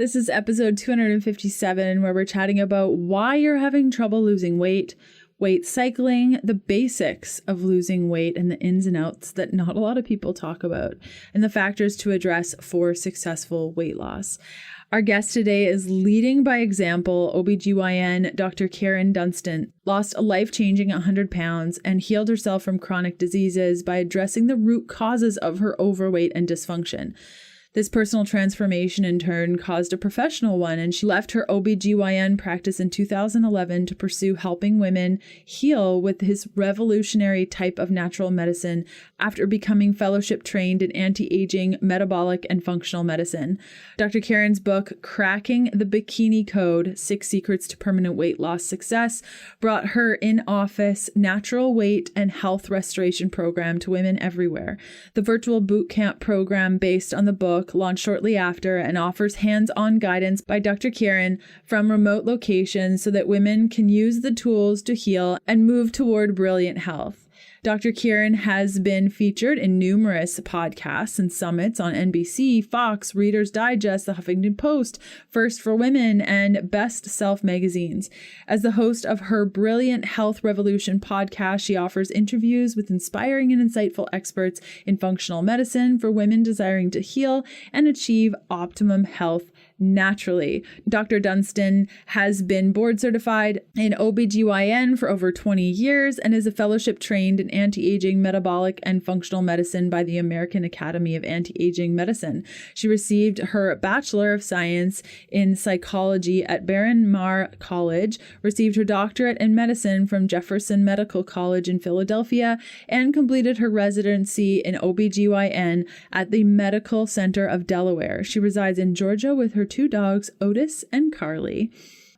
This is episode 257, where we're chatting about why you're having trouble losing weight, weight cycling, the basics of losing weight, and the ins and outs that not a lot of people talk about, and the factors to address for successful weight loss. Our guest today is leading by example OBGYN Dr. Kyrin Dunston, lost a life-changing 100 pounds and healed herself from chronic diseases by addressing the root causes of her overweight and dysfunction. This personal transformation in turn caused a professional one, and she left her OBGYN practice in 2011 to pursue helping women heal with his revolutionary type of natural medicine after becoming fellowship trained in anti-aging, metabolic, and functional medicine. Dr. Kyrin's book, Cracking the Bikini Code: 6 Secrets to Permanent Weight Loss Success, brought her in-office natural weight and health restoration program to women everywhere. The virtual boot camp program based on the book launched shortly after and offers hands-on guidance by Dr. Kyrin from remote locations so that women can use the tools to heal and move toward brilliant health. Dr. Kyrin has been featured in numerous podcasts and summits on NBC, Fox, Reader's Digest, The Huffington Post, First for Women, and Best Self magazines. As the host of her Brilliant Health Revolution podcast, she offers interviews with inspiring and insightful experts in functional medicine for women desiring to heal and achieve optimum health naturally. Dr. Dunston has been board certified in OBGYN for over 20 years and is a fellowship trained in anti-aging, metabolic, and functional medicine by the American Academy of Anti-Aging Medicine. She received her Bachelor of Science in Psychology at Bryn Mawr College, received her doctorate in medicine from Jefferson Medical College in Philadelphia, and completed her residency in OBGYN at the Medical Center of Delaware. She resides in Georgia with her 2 dogs, Otis and Carly.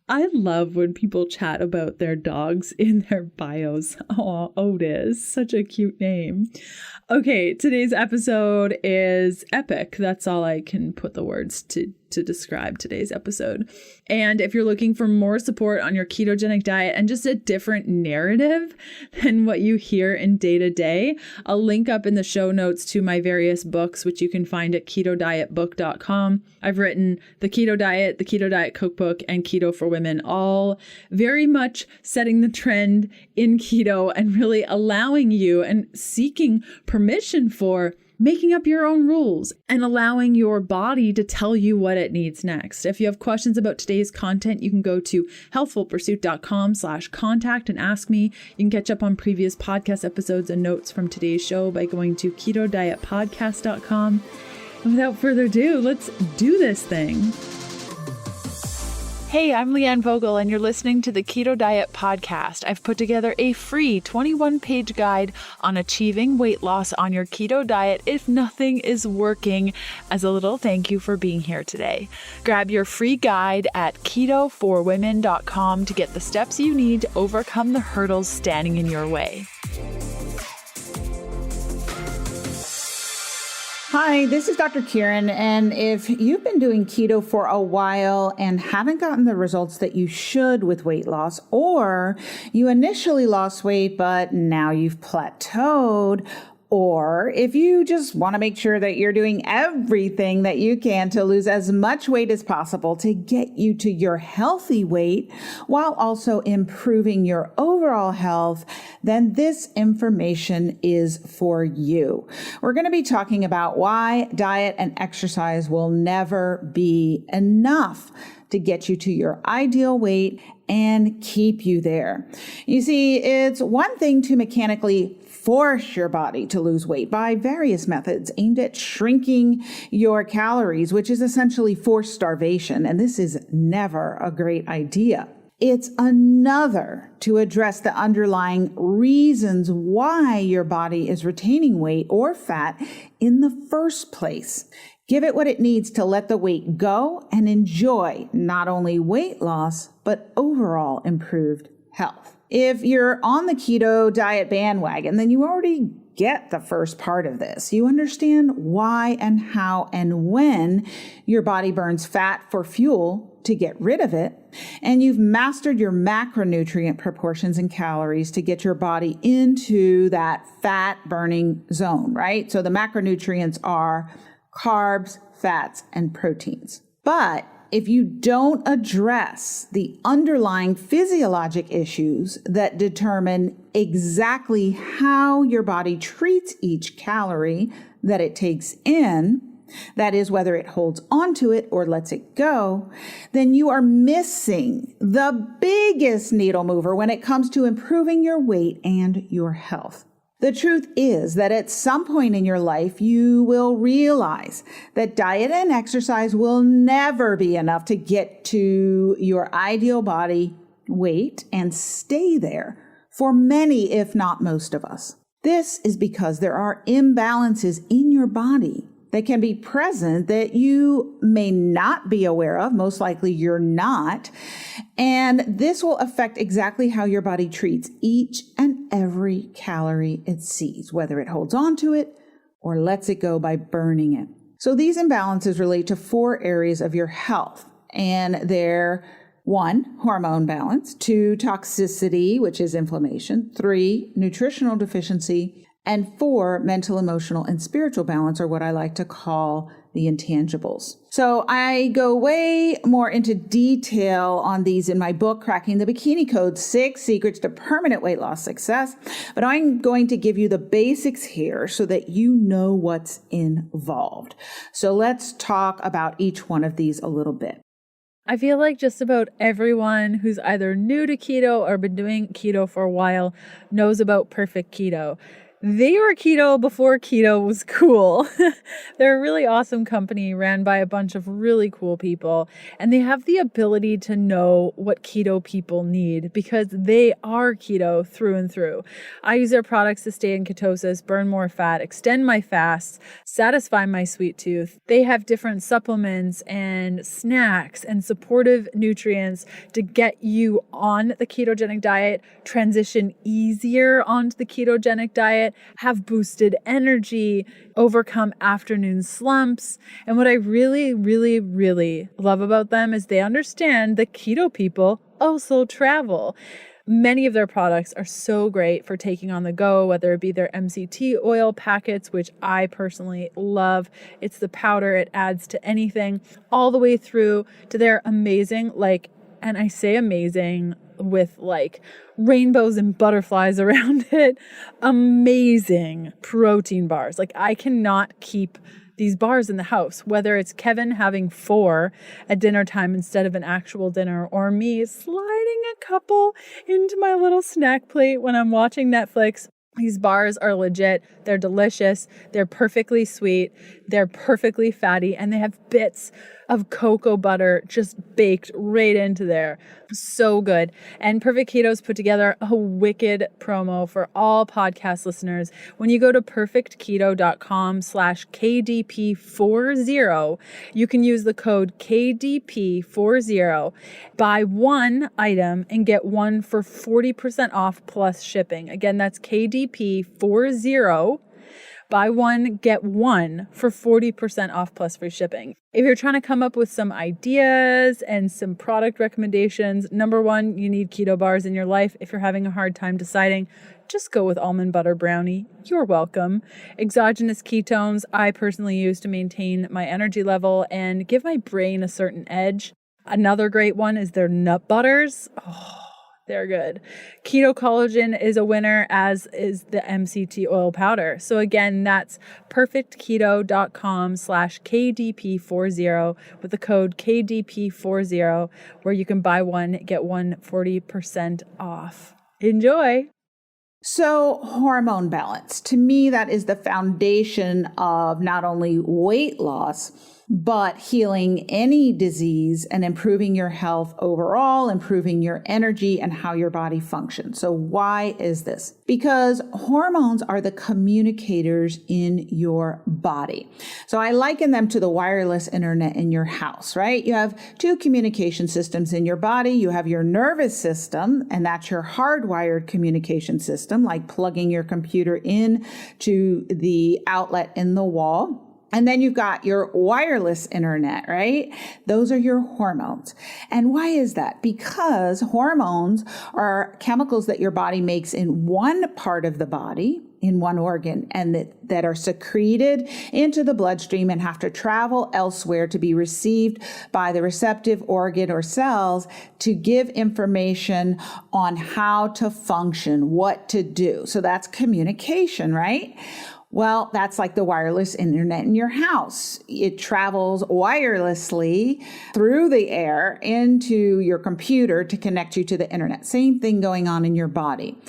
I love when people chat about their dogs in their bios. Oh, Otis, such a cute name. Okay, today's episode is epic. That's all I can put the words to describe today's episode. And if you're looking for more support on your ketogenic diet and just a different narrative than what you hear in day to day, I'll link up in the show notes to my various books, which you can find at ketodietbook.com. I've written The Keto Diet, The Keto Diet Cookbook, and Keto for Women, all very much setting the trend in keto and really allowing you and seeking permission for making up your own rules and allowing your body to tell you what it needs next. If you have questions about today's content, you can go to healthfulpursuit.com/contact and ask me. You can catch up on previous podcast episodes and notes from today's show by going to ketodietpodcast.com. And without further ado, let's do this thing. Hey, I'm Leanne Vogel, and you're listening to the Keto Diet Podcast. I've put together a free 21-page guide on achieving weight loss on your keto diet if nothing is working, as a little thank you for being here today. Grab your free guide at ketoforwomen.com to get the steps you need to overcome the hurdles standing in your way. Hi, this is Dr. Kyrin, and if you've been doing keto for a while and haven't gotten the results that you should with weight loss, or you initially lost weight but now you've plateaued, or if you just want to make sure that you're doing everything that you can to lose as much weight as possible to get you to your healthy weight while also improving your overall health, then this information is for you. We're going to be talking about why diet and exercise will never be enough to get you to your ideal weight and keep you there. You see, it's one thing to mechanically force your body to lose weight by various methods aimed at shrinking your calories, which is essentially forced starvation. And this is never a great idea. It's another to address the underlying reasons why your body is retaining weight or fat in the first place. Give it what it needs to let the weight go and enjoy not only weight loss, but overall improved health. If you're on the keto diet bandwagon, then you already get the first part of this. You understand why and how and when your body burns fat for fuel to get rid of it, and you've mastered your macronutrient proportions and calories to get your body into that fat burning zone, right? So the macronutrients are carbs, fats, and proteins. But if you don't address the underlying physiologic issues that determine exactly how your body treats each calorie that it takes in, that is, whether it holds onto it or lets it go, then you are missing the biggest needle mover when it comes to improving your weight and your health. The truth is that at some point in your life, you will realize that diet and exercise will never be enough to get to your ideal body weight and stay there for many, if not most of us. This is because there are imbalances in your body that can be present that you may not be aware of. Most likely you're not. And this will affect exactly how your body treats each and every calorie it sees, whether it holds on to it or lets it go by burning it. So these imbalances relate to 4 areas of your health, and they're 1, hormone balance, 2, toxicity, which is inflammation, 3, nutritional deficiency, and 4, mental, emotional, and spiritual balance, or what I like to call the intangibles. So I go way more into detail on these in my book, Cracking the Bikini Code, 6 Secrets to Permanent Weight Loss Success. But I'm going to give you the basics here so that you know what's involved. So let's talk about each one of these a little bit. I feel like just about everyone who's either new to keto or been doing keto for a while knows about Perfect Keto. They were keto before keto was cool. They're a really awesome company ran by a bunch of really cool people, and they have the ability to know what keto people need because they are keto through and through. I use their products to stay in ketosis, burn more fat, extend my fast, satisfy my sweet tooth. They have different supplements and snacks and supportive nutrients to get you on the ketogenic diet, transition easier onto the ketogenic diet, have boosted energy, overcome afternoon slumps. And what I really, really, really love about them is they understand that keto people also travel. Many of their products are so great for taking on the go, whether it be their MCT oil packets, which I personally love. It's the powder, it adds to anything, all the way through to their amazing, and I say amazing with rainbows and butterflies around it, amazing protein bars. I cannot keep these bars in the house, whether it's Kevin having 4 at dinner time instead of an actual dinner, or me sliding a couple into my little snack plate when I'm watching Netflix. These bars are legit. They're delicious. They're perfectly sweet. They're perfectly fatty. And they have bits of cocoa butter just baked right into there. So good. And Perfect Keto's put together a wicked promo for all podcast listeners. When you go to perfectketo.com/KDP40, you can use the code KDP40. Buy 1 item and get 1 for 40% off plus shipping. Again, that's KDP40. Buy 1, get 1 for 40% off plus free shipping. If you're trying to come up with some ideas and some product recommendations, number 1, you need keto bars in your life. If you're having a hard time deciding, just go with almond butter brownie. You're welcome. Exogenous ketones I personally use to maintain my energy level and give my brain a certain edge. Another great one is their nut butters. Oh, they're good. Keto collagen is a winner, as is the MCT oil powder. So again, that's perfectketo.com/KDP40 with the code KDP40, where you can buy 1, get 1 40% off. Enjoy. So hormone balance, to me, that is the foundation of not only weight loss, but healing any disease and improving your health overall, improving your energy and how your body functions. So why is this? Because hormones are the communicators in your body. So I liken them to the wireless internet in your house, right? You have 2 communication systems in your body. You have your nervous system, and that's your hardwired communication system, like plugging your computer in to the outlet in the wall. And then you've got your wireless internet, right? Those are your hormones. And why is that? Because hormones are chemicals that your body makes in one part of the body, in one organ and that are secreted into the bloodstream and have to travel elsewhere to be received by the receptive organ or cells to give information on how to function, what to do. So that's communication, right? Well, that's like the wireless internet in your house. It travels wirelessly through the air into your computer to connect you to the internet. Same thing going on in your body.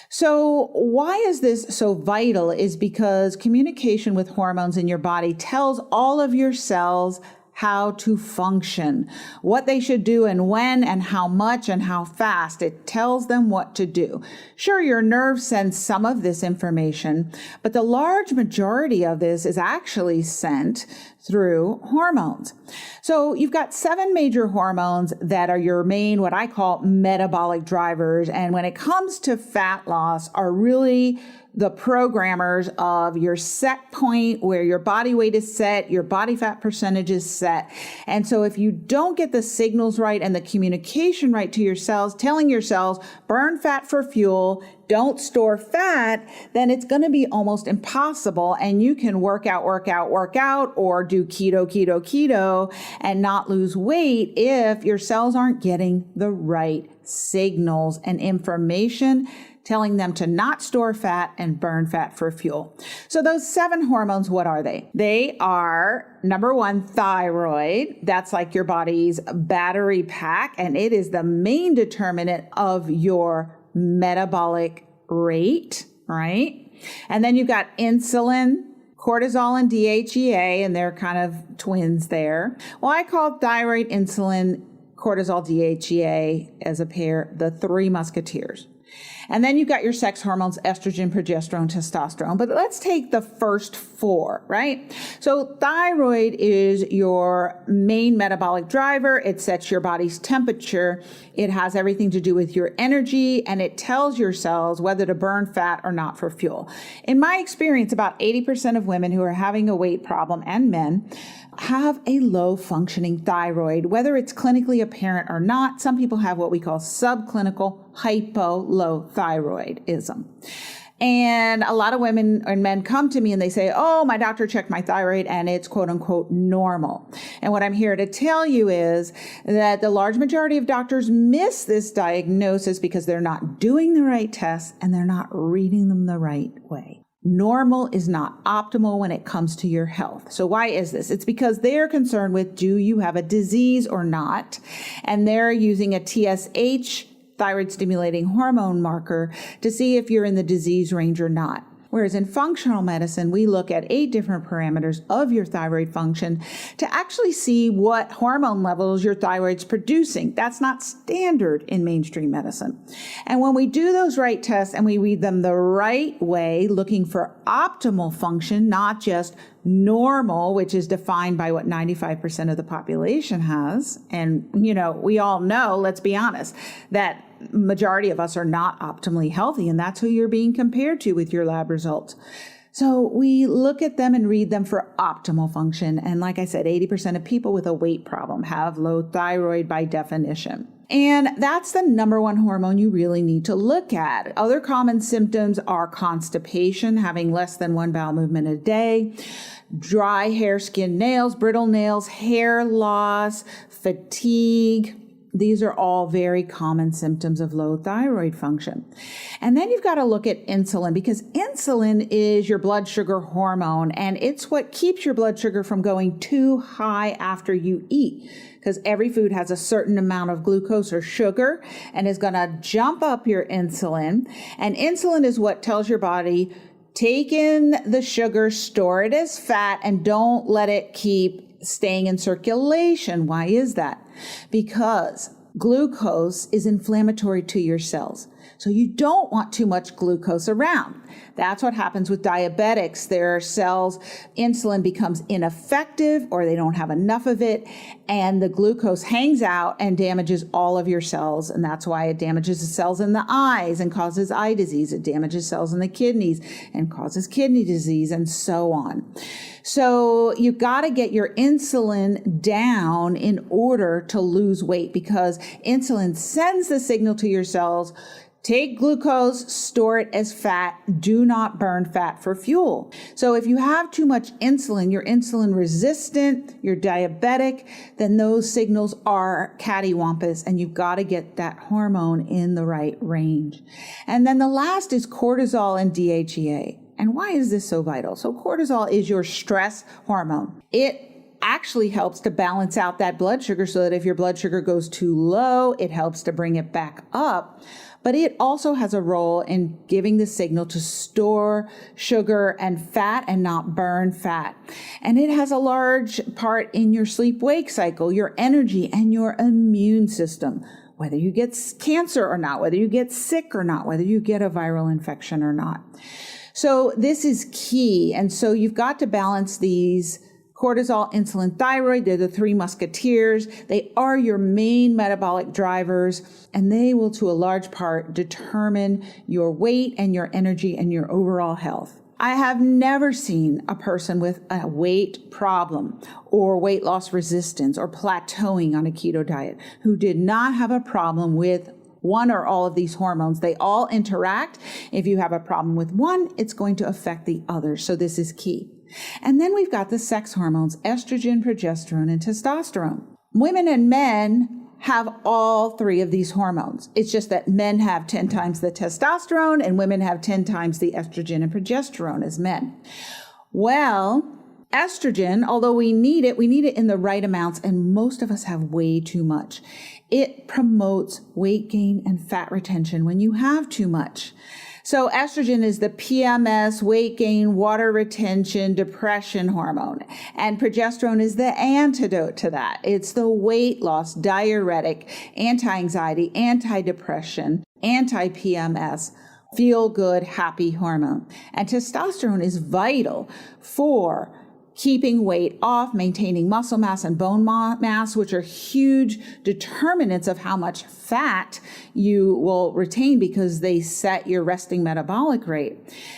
So why is this so vital is because communication with hormones in your body tells all of your cells how to function, what they should do and when and how much and how fast. It tells them what to do. Sure, your nerves send some of this information, but the large majority of this is actually sent through hormones. So you've got 7 major hormones that are your main, what I call metabolic drivers. And when it comes to fat loss, are really the programmers of your set point where your body weight is set, your body fat percentage is set. And so if you don't get the signals right and the communication right to your cells, telling your cells, burn fat for fuel, don't store fat, then it's going to be almost impossible. And you can work out, or do keto, and not lose weight if your cells aren't getting the right signals and information telling them to not store fat and burn fat for fuel. So those 7 hormones, what are they? They are, number 1, thyroid. That's like your body's battery pack, and it is the main determinant of your metabolic rate, right? And then you've got insulin, cortisol, and DHEA, and they're kind of twins there. Well, I call thyroid, insulin, cortisol, DHEA as a pair, the 3 musketeers. And then you've got your sex hormones, estrogen, progesterone, testosterone. But let's take the first 4, right? So thyroid is your main metabolic driver. It sets your body's temperature. It has everything to do with your energy, and it tells your cells whether to burn fat or not for fuel. In my experience, about 80% of women who are having a weight problem, and men, have a low functioning thyroid, whether it's clinically apparent or not. Some people have what we call subclinical hypolothyroidism. And a lot of women and men come to me and they say, oh, my doctor checked my thyroid and it's quote unquote normal. And what I'm here to tell you is that the large majority of doctors miss this diagnosis because they're not doing the right tests and they're not reading them the right way. Normal is not optimal when it comes to your health. So why is this? It's because they're concerned with, do you have a disease or not? And they're using a TSH, thyroid stimulating hormone marker, to see if you're in the disease range or not. Whereas in functional medicine, we look at 8 different parameters of your thyroid function to actually see what hormone levels your thyroid's producing. That's not standard in mainstream medicine. And when we do those right tests and we read them the right way, looking for optimal function, not just normal, which is defined by what 95% of the population has. And, we all know, let's be honest, that majority of us are not optimally healthy, and that's who you're being compared to with your lab results. So we look at them and read them for optimal function. And like I said, 80% of people with a weight problem have low thyroid by definition. And that's the number 1 hormone you really need to look at. Other common symptoms are constipation, having less than 1 bowel movement a day, dry hair, skin, nails, brittle nails, hair loss, fatigue. These are all very common symptoms of low thyroid function. And then you've got to look at insulin, because insulin is your blood sugar hormone, and it's what keeps your blood sugar from going too high after you eat, because every food has a certain amount of glucose or sugar and is going to jump up your insulin. And insulin is what tells your body, take in the sugar, store it as fat, and don't let it keep staying in circulation. Why is that? Because glucose is inflammatory to your cells. So you don't want too much glucose around. That's what happens with diabetics. Their cells, insulin becomes ineffective, or they don't have enough of it, and the glucose hangs out and damages all of your cells. And that's why it damages the cells in the eyes and causes eye disease. It damages cells in the kidneys and causes kidney disease, and so on. So you got to get your insulin down in order to lose weight, because insulin sends the signal to your cells, Take glucose, store it as fat. Do not burn fat for fuel. So if you have too much insulin, you're insulin resistant, you're diabetic, then those signals are cattywampus, and you've got to get that hormone in the right range. And then the last is cortisol and DHEA. And why is this so vital? So cortisol is your stress hormone. It actually helps to balance out that blood sugar so that if your blood sugar goes too low, it helps to bring it back up. But it also has a role in giving the signal to store sugar and fat and not burn fat. And it has a large part in your sleep-wake cycle, your energy, and your immune system. Whether you get cancer or not, whether you get sick or not, whether you get a viral infection or not. So this is key. And so you've got to balance these: cortisol, insulin, thyroid. They're the three musketeers. They are your main metabolic drivers, and they will, to a large part, determine your weight and your energy and your overall health. I have never seen a person with a weight problem or weight loss resistance or plateauing on a keto diet who did not have a problem with one or all of these hormones. They all interact. If you have a problem with one, it's going to affect the other. So this is key. And then we've got the sex hormones, estrogen, progesterone, and testosterone. Women and men have all three of these hormones. It's just that men have 10 times the testosterone and women have 10 times the estrogen and progesterone as men. Well, estrogen, although we need it in the right amounts, and most of us have way too much. It promotes weight gain and fat retention when you have too much. So estrogen is the PMS, weight gain, water retention, depression hormone. And progesterone is the antidote to that. It's the weight loss, diuretic, anti-anxiety, anti-depression, anti-PMS, feel good, happy hormone. And testosterone is vital for keeping weight off, maintaining muscle mass and bone mass, which are huge determinants of how much fat you will retain because they set your resting metabolic rate.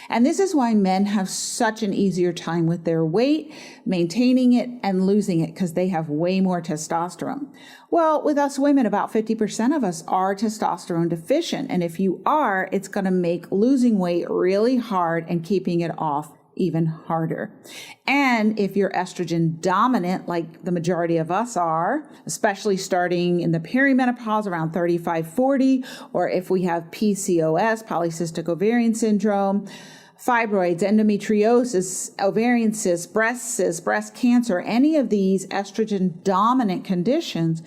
And this is why men have such an easier time with their weight, maintaining it and losing it, because they have way more testosterone. Well, with us women, about 50% of us are testosterone deficient. And if you are, it's going to make losing weight really hard and keeping it off even harder. And if you're estrogen dominant, like the majority of us are, especially starting in the perimenopause around 35, 40, or if we have PCOS, polycystic ovarian syndrome, fibroids, endometriosis, ovarian cysts, breast cancer, any of these estrogen dominant conditions,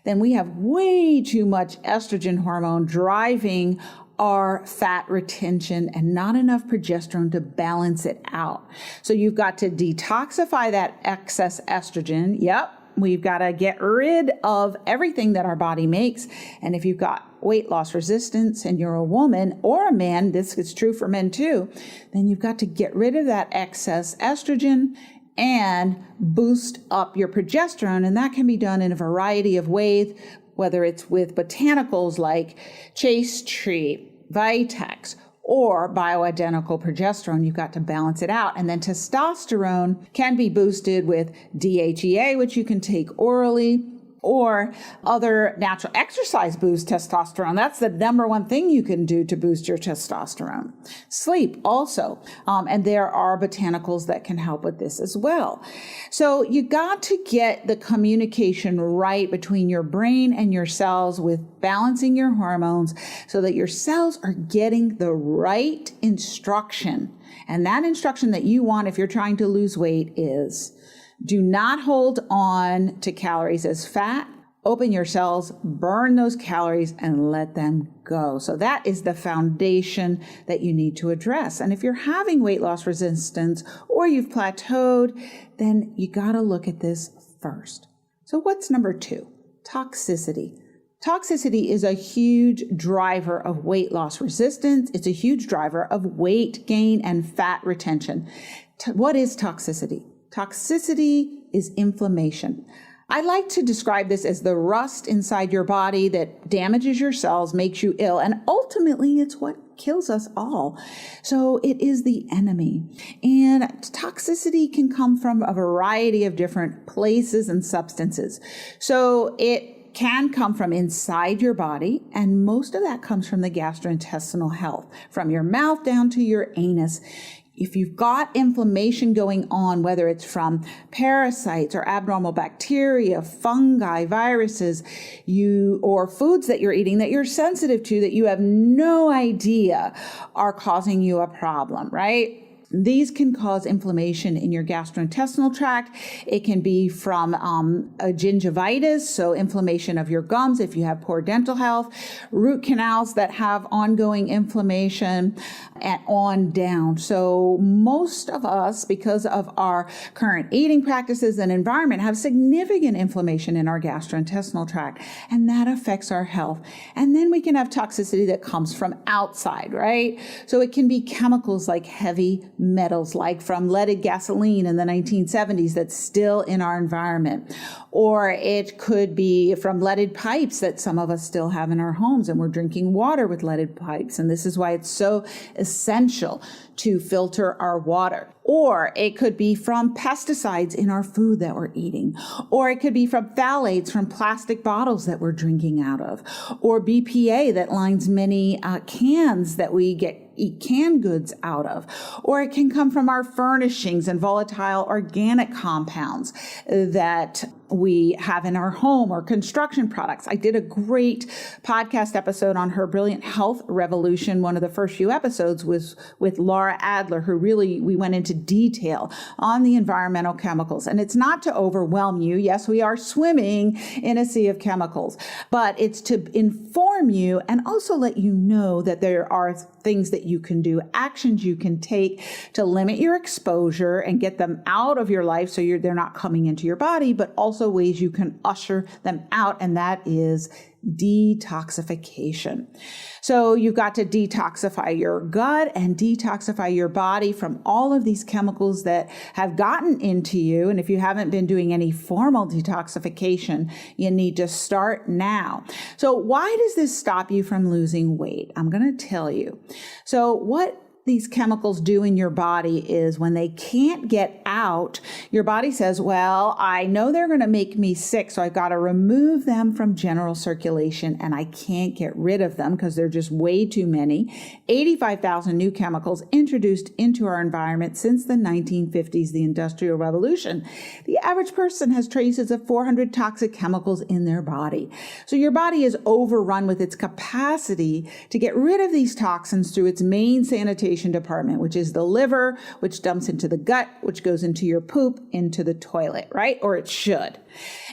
then we have way too much estrogen hormone driving our fat retention and not enough progesterone to balance it out. So you've got to detoxify that excess estrogen. Yep. We've got to get rid of everything that our body makes. And if you've got weight loss resistance and you're a woman or a man, this is true for men too, then you've got to get rid of that excess estrogen and boost up your progesterone. And that can be done in a variety of ways, whether it's with botanicals like Chase Tree, Vitex, or bioidentical progesterone. You've got to balance it out. And then testosterone can be boosted with DHEA, which you can take orally, or other natural exercise boost testosterone. That's the number one thing you can do to boost your testosterone. Sleep also. And there are botanicals that can help with this as well. So you got to get the communication right between your brain and your cells with balancing your hormones so that your cells are getting the right instruction. And that instruction that you want if you're trying to lose weight is: do not hold on to calories as fat. Open your cells, burn those calories, and let them go. So that is the foundation that you need to address. And if you're having weight loss resistance or you've plateaued, then you got to look at this first. So what's number 2? Toxicity. Toxicity is a huge driver of weight loss resistance. It's a huge driver of weight gain and fat retention. What is toxicity? Toxicity is inflammation. I like to describe this as the rust inside your body that damages your cells, makes you ill, and ultimately it's what kills us all. So it is the enemy. And toxicity can come from a variety of different places and substances. So it can come from inside your body, and most of that comes from the gastrointestinal health, from your mouth down to your anus. If you've got inflammation going on, whether it's from parasites or abnormal bacteria, fungi, viruses, or foods that you're eating that you're sensitive to that you have no idea are causing you a problem, right? These can cause inflammation in your gastrointestinal tract. It can be from a gingivitis, so inflammation of your gums if you have poor dental health, root canals that have ongoing inflammation, and on down. So most of us, because of our current eating practices and environment, have significant inflammation in our gastrointestinal tract, and that affects our health. And then we can have toxicity that comes from outside, right? So it can be chemicals like heavy metals, like from leaded gasoline in the 1970s that's still in our environment. Or it could be from leaded pipes that some of us still have in our homes, and we're drinking water with leaded pipes. And this is why it's so essential to filter our water. Or it could be from pesticides in our food that we're eating. Or it could be from phthalates from plastic bottles that we're drinking out of. Or BPA that lines many cans that we eat canned goods out of. Or it can come from our furnishings and volatile organic compounds that we have in our home, or construction products. I did a great podcast episode on her brilliant health revolution. One of the first few episodes was with Laura Adler, who we went into detail on the environmental chemicals. And it's not to overwhelm you. Yes, we are swimming in a sea of chemicals, but it's to inform you and also let you know that there are things that you can do, actions you can take to limit your exposure and get them out of your life so they're not coming into your body, but also ways you can usher them out, and that is detoxification. So you've got to detoxify your gut and detoxify your body from all of these chemicals that have gotten into you. And if you haven't been doing any formal detoxification, you need to start now. So why does this stop you from losing weight? I'm going to tell you. So what these chemicals do in your body is when they can't get out, your body says, well, I know they're going to make me sick, so I've got to remove them from general circulation, and I can't get rid of them because they're just way too many. 85,000 new chemicals introduced into our environment since the 1950s, the Industrial Revolution. The average person has traces of 400 toxic chemicals in their body. So your body is overrun with its capacity to get rid of these toxins through its main sanitation department, which is the liver, which dumps into the gut, which goes into your poop, into the toilet, right? Or it should.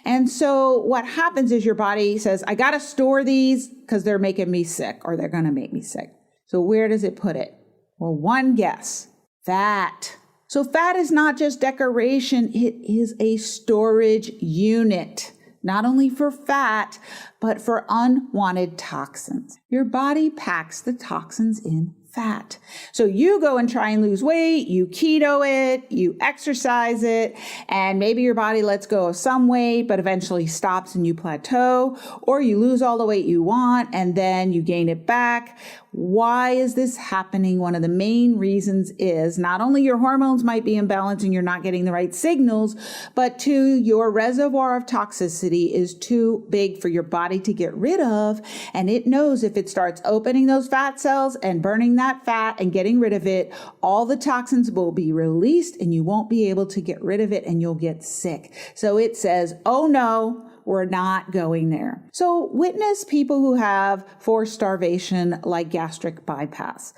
And so what happens is your body says, I got to store these because they're making me sick, or they're going to make me sick. So where does it put it? Well, one guess, fat. So fat is not just decoration, it is a storage unit. Not only for fat, but for unwanted toxins. Your body packs the toxins in fat. So you go and try and lose weight, you keto it, you exercise it, and maybe your body lets go of some weight, but eventually stops and you plateau, or you lose all the weight you want and then you gain it back. Why is this happening? One of the main reasons is not only your hormones might be imbalanced and you're not getting the right signals, but two, your reservoir of toxicity is too big for your body to get rid of. And it knows if it starts opening those fat cells and burning that fat and getting rid of it, all the toxins will be released and you won't be able to get rid of it and you'll get sick. So it says, oh no, we're not going there. So witness people who have forced starvation like gastric bypass.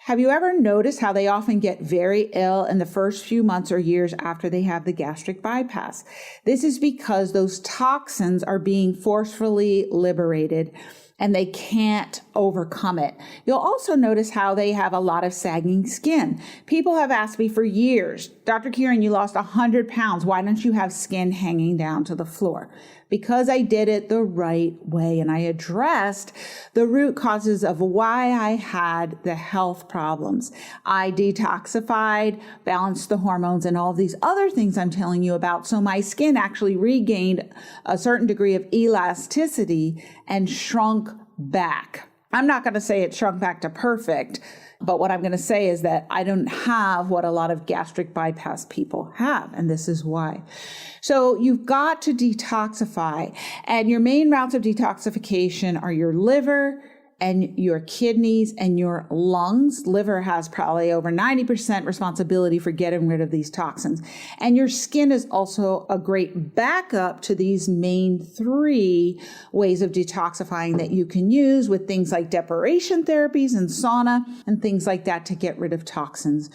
Have you ever noticed how they often get very ill in the first few months or years after they have the gastric bypass? This is because those toxins are being forcefully liberated and they can't overcome it. You'll also notice how they have a lot of sagging skin. People have asked me for years, Dr. Kyrin, you lost 100 pounds. Why don't you have skin hanging down to the floor? Because I did it the right way and I addressed the root causes of why I had the health problems. I detoxified, balanced the hormones, and all these other things I'm telling you about. So my skin actually regained a certain degree of elasticity and shrunk back. I'm not going to say it shrunk back to perfect, but what I'm going to say is that I don't have what a lot of gastric bypass people have, and this is why. So you've got to detoxify, and your main routes of detoxification are your liver and your kidneys and your lungs. Liver has probably over 90% responsibility for getting rid of these toxins. And your skin is also a great backup to these main three ways of detoxifying that you can use with things like deprivation therapies and sauna and things like that to get rid of toxins.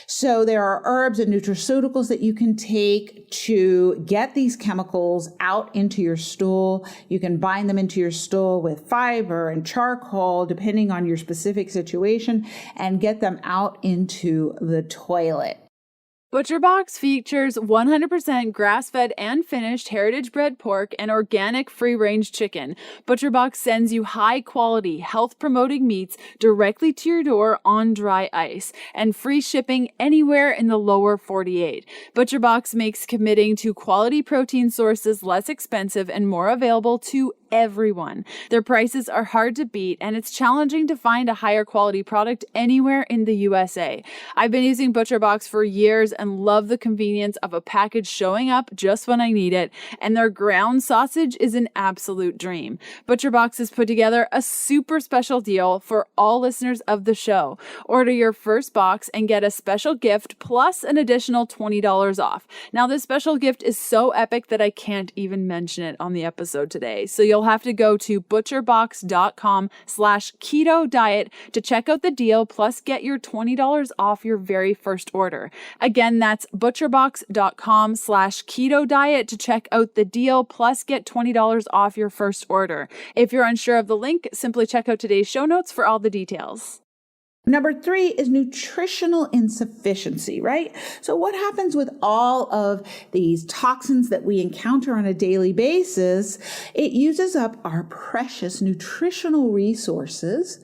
So there are herbs and nutraceuticals that you can take to get these chemicals out into your stool. You can bind them into your stool with fiber and charcoal, depending on your specific situation, and get them out into the toilet. ButcherBox features 100% grass-fed and finished heritage-bred pork and organic free-range chicken. ButcherBox sends you high-quality, health-promoting meats directly to your door on dry ice and free shipping anywhere in the lower 48. ButcherBox makes committing to quality protein sources less expensive and more available to everyone. Their prices are hard to beat, and it's challenging to find a higher quality product anywhere in the USA. I've been using ButcherBox for years and love the convenience of a package showing up just when I need it, and their ground sausage is an absolute dream. ButcherBox has put together a super special deal for all listeners of the show. Order your first box and get a special gift plus an additional $20 off. Now, this special gift is so epic that I can't even mention it on the episode today. So you'll have to go to butcherbox.com/keto diet to check out the deal, plus get your $20 off your very first order. Again, that's butcherbox.com/keto diet to check out the deal, plus get $20 off your first order. If you're unsure of the link, simply check out today's show notes for all the details. Number 3 is nutritional insufficiency, right? So what happens with all of these toxins that we encounter on a daily basis? It uses up our precious nutritional resources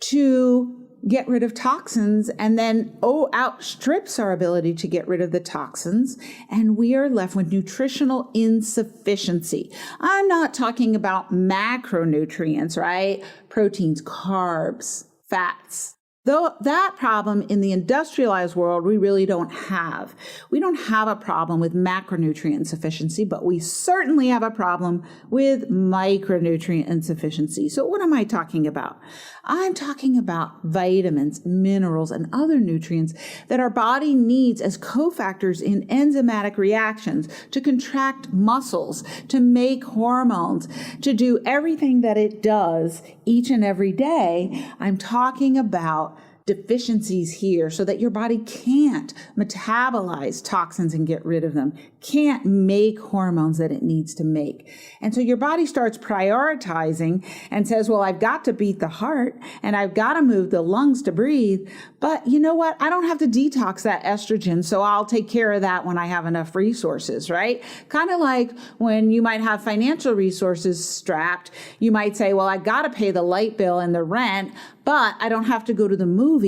to get rid of toxins, and then outstrips our ability to get rid of the toxins, and we are left with nutritional insufficiency. I'm not talking about macronutrients, right? Proteins, carbs, fats. Though that problem in the industrialized world, we really don't have. We don't have a problem with macronutrient insufficiency, but we certainly have a problem with micronutrient insufficiency. So what am I talking about? I'm talking about vitamins, minerals, and other nutrients that our body needs as cofactors in enzymatic reactions to contract muscles, to make hormones, to do everything that it does each and every day. I'm talking about deficiencies here so that your body can't metabolize toxins and get rid of them, can't make hormones that it needs to make. And so your body starts prioritizing and says, well, I've got to beat the heart and I've got to move the lungs to breathe. But you know what? I don't have to detox that estrogen, so I'll take care of that when I have enough resources, right? Kind of like when you might have financial resources strapped, you might say, well, I got to pay the light bill and the rent, but I don't have to go to the movies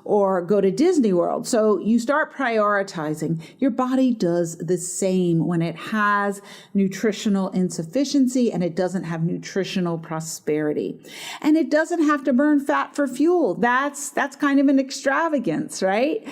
or go to Disney World. So you start prioritizing. Your body does the same when it has nutritional insufficiency and it doesn't have nutritional prosperity. And it doesn't have to burn fat for fuel. That's kind of an extravagance, right?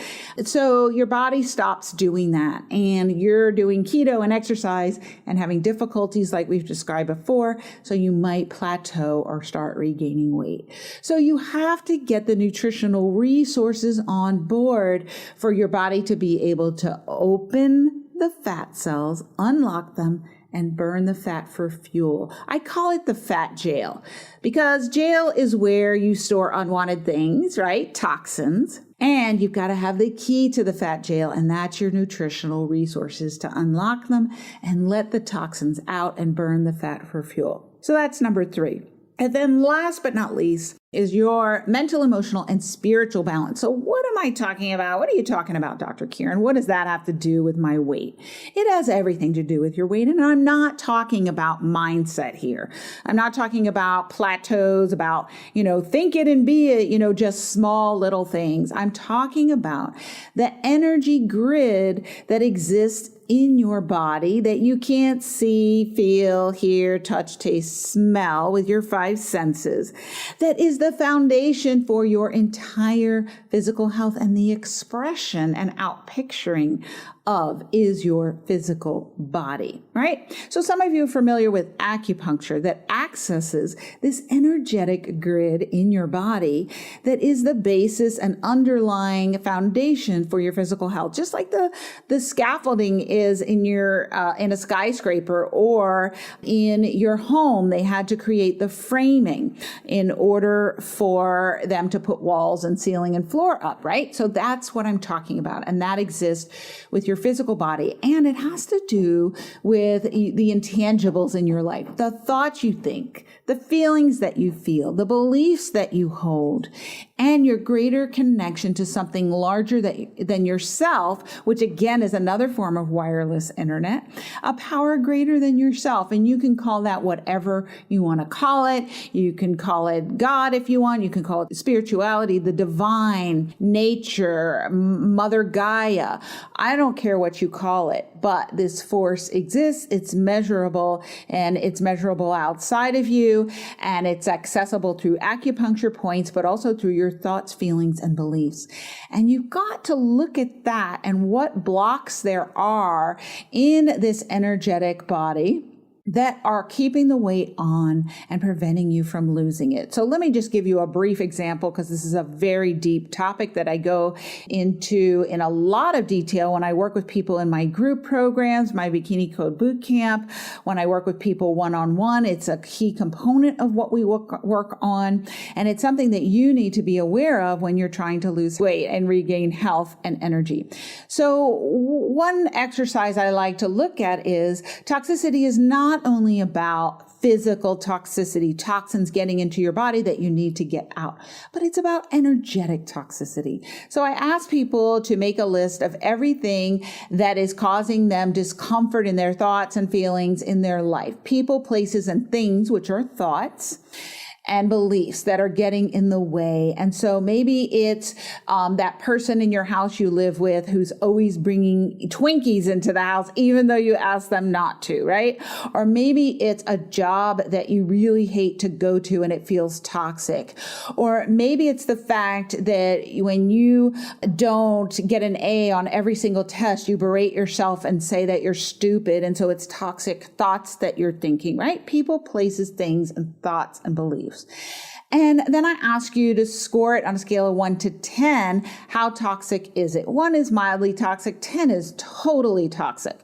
So your body stops doing that, and you're doing keto and exercise and having difficulties like we've described before. So you might plateau or start regaining weight. So you have to get the nutritional resources on board for your body to be able to open the fat cells, unlock them, and burn the fat for fuel. I call it the fat jail because jail is where you store unwanted things, right? Toxins. And you've got to have the key to the fat jail, and that's your nutritional resources to unlock them and let the toxins out and burn the fat for fuel. So that's number 3. And then last but not least is your mental, emotional, and spiritual balance. So what am I talking about? What are you talking about, Dr. Kyrin? What does that have to do with my weight? It has everything to do with your weight. And I'm not talking about mindset here. I'm not talking about plateaus, about, think it and be it, just small little things. I'm talking about the energy grid that exists in your body that you can't see, feel, hear, touch, taste, smell with your five senses, that is the foundation for your entire physical health, and the expression and outpicturing of is your physical body, right? So some of you are familiar with acupuncture that accesses this energetic grid in your body that is the basis and underlying foundation for your physical health. Just like the scaffolding is in your in a skyscraper or in your home, they had to create the framing in order for them to put walls and ceiling and floor up, right? So that's what I'm talking about, and that exists with your physical body, and it has to do with the intangibles in your life, the thoughts you think, the feelings that you feel, the beliefs that you hold, and your greater connection to something larger than yourself, which again is another form of wireless internet, a power greater than yourself. And you can call that whatever you want to call it. You can call it God if you want. You can call it spirituality, the divine, nature, Mother Gaia. I don't care what you call it, but this force exists. It's measurable, and it's measurable outside of you, and it's accessible through acupuncture points, but also through your thoughts, feelings, and beliefs. And you've got to look at that and what blocks there are in this energetic body that are keeping the weight on and preventing you from losing it. So let me just give you a brief example, because this is a very deep topic that I go into in a lot of detail when I work with people in my group programs, my Bikini Code Bootcamp. When I work with people one-on-one, it's a key component of what we work on. And it's something that you need to be aware of when you're trying to lose weight and regain health and energy. So one exercise I like to look at is toxicity is not only about physical toxicity, toxins getting into your body that you need to get out, but it's about energetic toxicity. So I ask people to make a list of everything that is causing them discomfort in their thoughts and feelings in their life. People, places, and things, which are thoughts and beliefs that are getting in the way. And so maybe it's that person in your house you live with who's always bringing Twinkies into the house, even though you ask them not to, right? Or maybe it's a job that you really hate to go to and it feels toxic. Or maybe it's the fact that when you don't get an A on every single test, you berate yourself and say that you're stupid. And so it's toxic thoughts that you're thinking, right? People, places, things, and thoughts and beliefs. And then I ask you to score it on a scale of 1 to 10. How toxic is it? 1 is mildly toxic. 10 is totally toxic.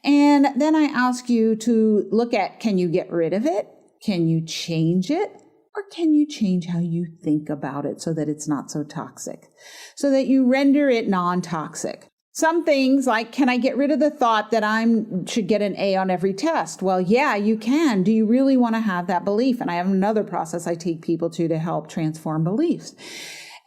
And then I ask you to look at, can you get rid of it? Can you change it? Or can you change how you think about it so that it's not so toxic? So that you render it non-toxic. Some things like, can I get rid of the thought that I should get an A on every test? Well, yeah, you can. Do you really want to have that belief? And I have another process I take people to help transform beliefs.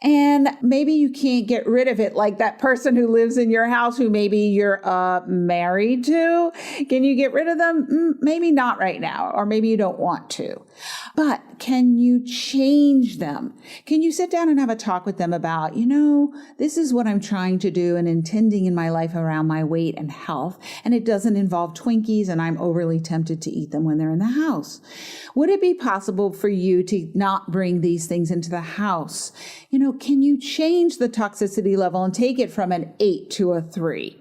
And maybe you can't get rid of it, like that person who lives in your house who maybe you're married to. Can you get rid of them? Maybe not right now, or maybe you don't want to. But can you change them? Can you sit down and have a talk with them about, this is what I'm trying to do and intending in my life around my weight and health, and it doesn't involve Twinkies, and I'm overly tempted to eat them when they're in the house. Would it be possible for you to not bring these things into the house? Can you change the toxicity level and take it from an 8 to a 3?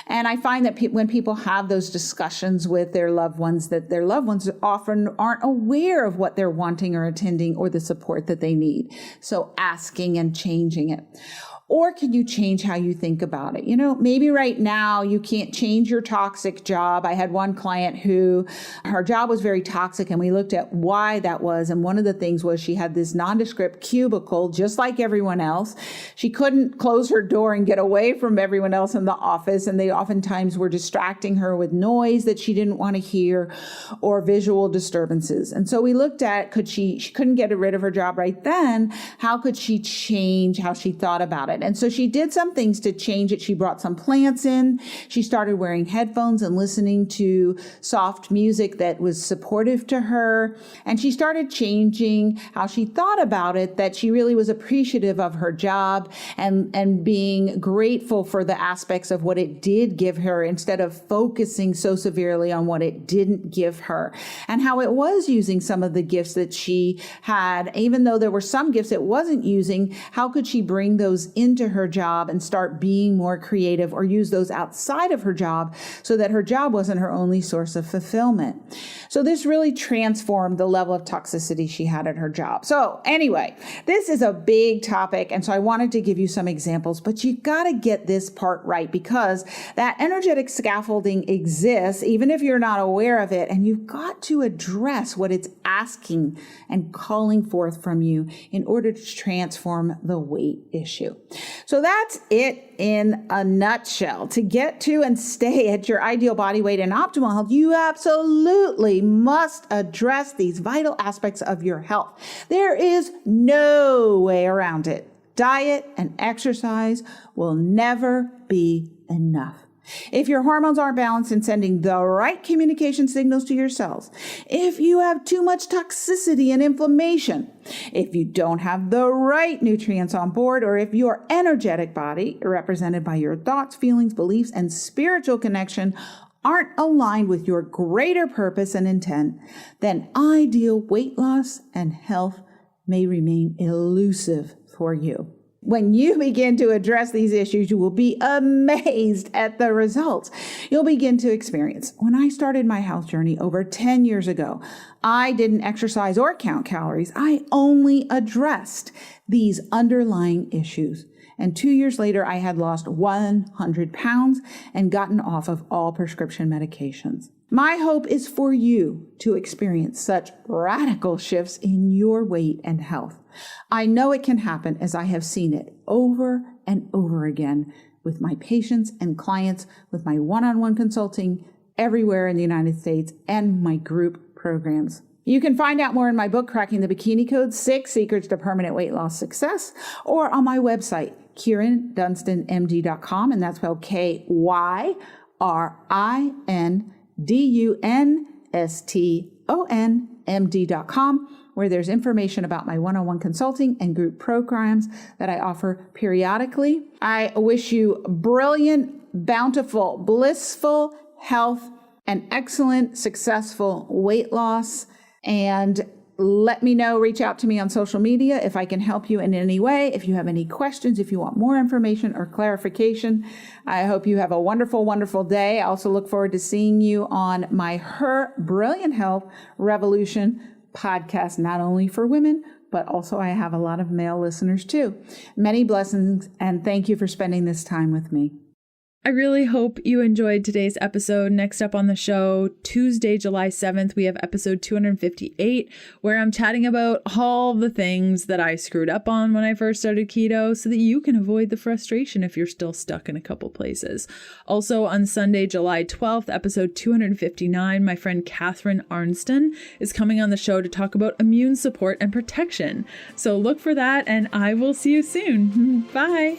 And I find that when people have those discussions with their loved ones, that their loved ones often aren't aware of what they're wanting or attending or the support that they need. So asking and changing it. Or can you change how you think about it? Maybe right now you can't change your toxic job. I had one client who her job was very toxic, and we looked at why that was. And one of the things was she had this nondescript cubicle, just like everyone else. She couldn't close her door and get away from everyone else in the office. And they oftentimes were distracting her with noise that she didn't want to hear or visual disturbances. And so we looked at, she couldn't get rid of her job right then. How could she change how she thought about it? it. And so she did some things to change it. She brought some plants in. She started wearing headphones and listening to soft music that was supportive to her. And she started changing how she thought about it, that she really was appreciative of her job and being grateful for the aspects of what it did give her instead of focusing so severely on what it didn't give her, and how it was using some of the gifts that she had. Even though there were some gifts it wasn't using, how could she bring those into her job and start being more creative, or use those outside of her job so that her job wasn't her only source of fulfillment? So this really transformed the level of toxicity she had at her job. So anyway, this is a big topic, and so I wanted to give you some examples, but you got to get this part right, because that energetic scaffolding exists even if you're not aware of it, and you've got to address what it's asking and calling forth from you in order to transform the weight issue. So that's it in a nutshell. To get to and stay at your ideal body weight and optimal health, you absolutely must address these vital aspects of your health. There is no way around it. Diet and exercise will never be enough. If your hormones aren't balanced and sending the right communication signals to your cells, if you have too much toxicity and inflammation, if you don't have the right nutrients on board, or if your energetic body, represented by your thoughts, feelings, beliefs, and spiritual connection, aren't aligned with your greater purpose and intent, then ideal weight loss and health may remain elusive for you. When you begin to address these issues, you will be amazed at the results you'll begin to experience. When I started my health journey over 10 years ago, I didn't exercise or count calories. I only addressed these underlying issues. And 2 years later, I had lost 100 pounds and gotten off of all prescription medications. My hope is for you to experience such radical shifts in your weight and health. I know it can happen, as I have seen it over and over again with my patients and clients, with my one-on-one consulting everywhere in the United States, and my group programs. You can find out more in my book, Cracking the Bikini Code, 6 Secrets to Permanent Weight Loss Success, or on my website, KyrinDunstonMD.com, and that's spelled KyrinDunstonMD.com, where there's information about my one-on-one consulting and group programs that I offer periodically. I wish you brilliant, bountiful, blissful health and excellent, successful weight loss. And let me know, reach out to me on social media if I can help you in any way. If you have any questions, if you want more information or clarification, I hope you have a wonderful, wonderful day. I also look forward to seeing you on my Her Brilliant Health Revolution podcast, not only for women, but also I have a lot of male listeners too. Many blessings, and thank you for spending this time with me. I really hope you enjoyed today's episode. Next up on the show, Tuesday, July 7th, we have episode 258, where I'm chatting about all the things that I screwed up on when I first started keto so that you can avoid the frustration if you're still stuck in a couple places. Also on Sunday, July 12th, episode 259, my friend Kyrin Dunston is coming on the show to talk about immune support and protection. So look for that, and I will see you soon. Bye.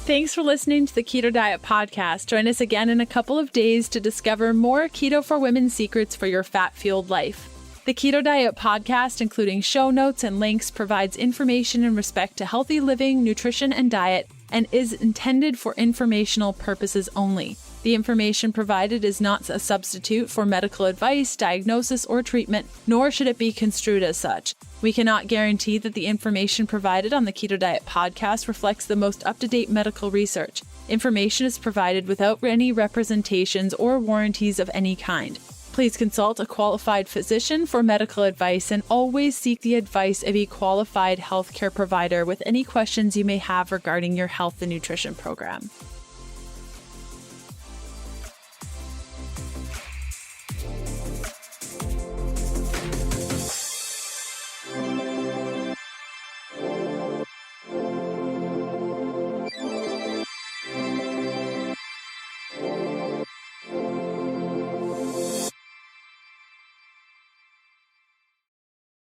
Thanks for listening to the Keto Diet Podcast. Join us again in a couple of days to discover more Keto for Women secrets for your fat-fueled life. The Keto Diet Podcast, including show notes and links, provides information in respect to healthy living, nutrition, and diet, and is intended for informational purposes only. The information provided is not a substitute for medical advice, diagnosis, or treatment, nor should it be construed as such. We cannot guarantee that the information provided on the Keto Diet Podcast reflects the most up-to-date medical research. Information is provided without any representations or warranties of any kind. Please consult a qualified physician for medical advice and always seek the advice of a qualified healthcare provider with any questions you may have regarding your health and nutrition program.